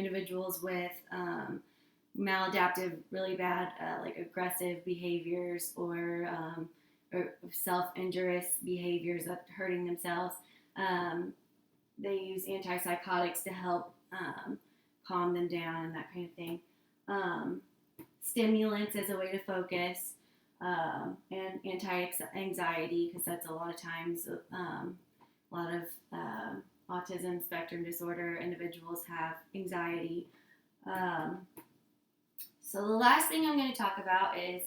individuals with maladaptive, really bad, like aggressive behaviors or self-injurious behaviors of hurting themselves. They use antipsychotics to help calm them down and that kind of thing. Stimulants as a way to focus, and anti-anxiety, because that's a lot of times, a lot of autism spectrum disorder individuals have anxiety. So the last thing I'm going to talk about is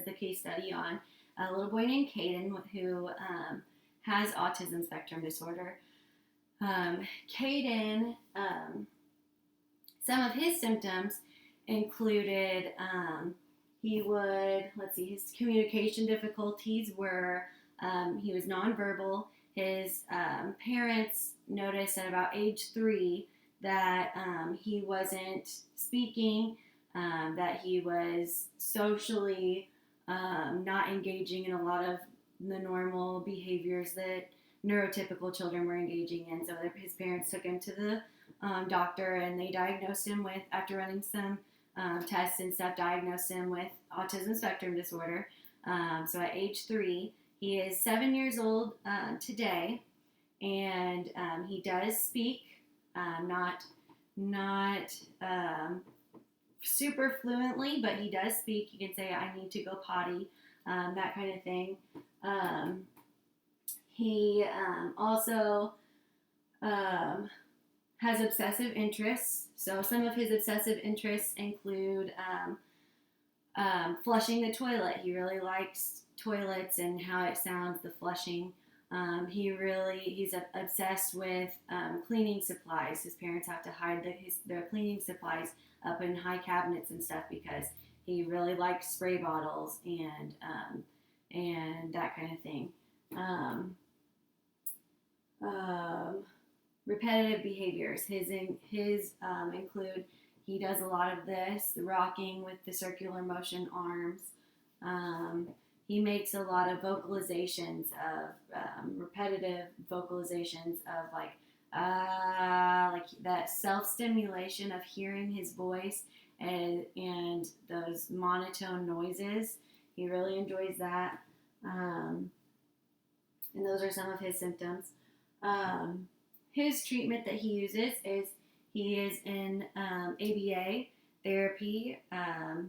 the case study on a little boy named Caden who has autism spectrum disorder. Caden, some of his symptoms included his communication difficulties were he was nonverbal. His parents noticed at about age 3 that he wasn't speaking, that he was socially not engaging in a lot of the normal behaviors that neurotypical children were engaging in. So his parents took him to the doctor, and they diagnosed him with, after running some tests and stuff, diagnosed him with autism spectrum disorder. So at age 3, he is 7 years old today, and he does speak, not super fluently, but he does speak. He can say, "I need to go potty," that kind of thing. He also has obsessive interests. So some of his obsessive interests include flushing the toilet. He really likes toilets and how it sounds, the flushing. He's obsessed with cleaning supplies. His parents have to hide their cleaning supplies up in high cabinets and stuff because he really likes spray bottles and that kind of thing. Repetitive behaviors. His include, he does a lot of this, the rocking with the circular motion arms. He makes a lot of vocalizations of repetitive vocalizations of like that self-stimulation of hearing his voice and those monotone noises. He really enjoys that. And those are some of his symptoms. His treatment that he uses is he is in ABA therapy.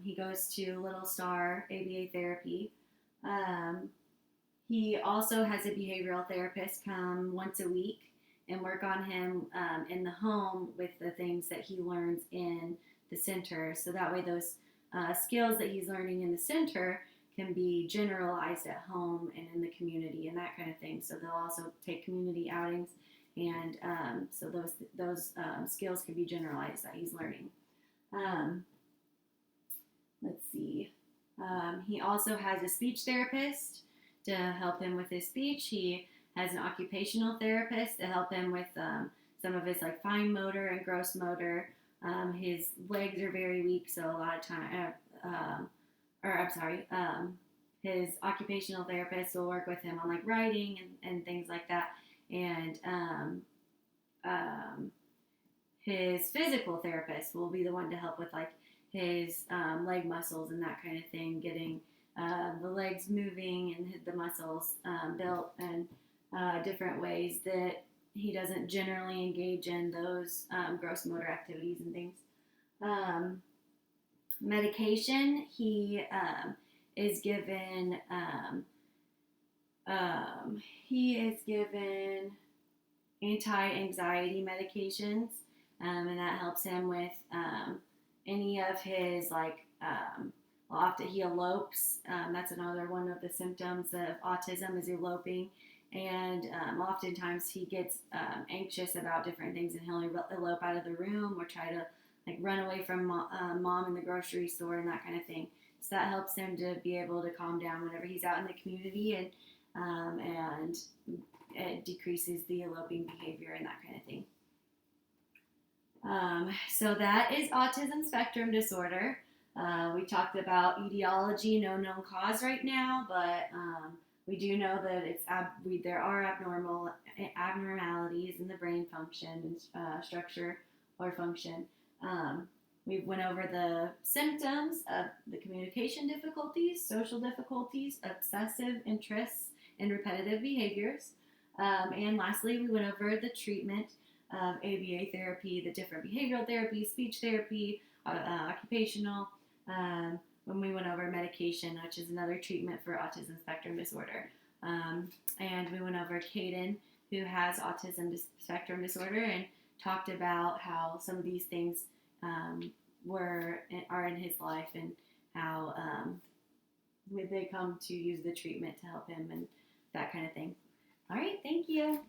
He goes to Little Star ABA therapy. He also has a behavioral therapist come once a week and work on him in the home with the things that he learns in the center. So that way those skills that he's learning in the center can be generalized at home and in the community and that kind of thing. So they'll also take community outings, and so those skills can be generalized that he's learning. Let's see. He also has a speech therapist to help him with his speech. He has an occupational therapist to help him with some of his like fine motor and gross motor. His legs are very weak, so a lot of time, his occupational therapist will work with him on like writing and things like that. And his physical therapist will be the one to help with like his leg muscles and that kind of thing, getting the legs moving and the muscles built and different ways that he doesn't generally engage in those gross motor activities and things. Medication, he is given anti-anxiety medications, and that helps him with any of his often he elopes. That's another one of the symptoms of autism is eloping, and oftentimes he gets anxious about different things, and he'll elope out of the room or try to like run away from mom in the grocery store and that kind of thing. So that helps him to be able to calm down whenever he's out in the community, and it decreases the eloping behavior and that kind of thing. So that is autism spectrum disorder. We talked about etiology, no known cause right now, but we do know that there are abnormalities in the brain function and structure or function. We went over the symptoms of the communication difficulties, social difficulties, obsessive interests, and repetitive behaviors. And lastly, we went over the treatment of ABA therapy, the different behavioral therapy, speech therapy, occupational. When we went over medication, which is another treatment for autism spectrum disorder. And we went over Caden, who has autism spectrum disorder, and talked about how some of these things are in his life and how would they come to use the treatment to help him and that kind of thing. All right, thank you.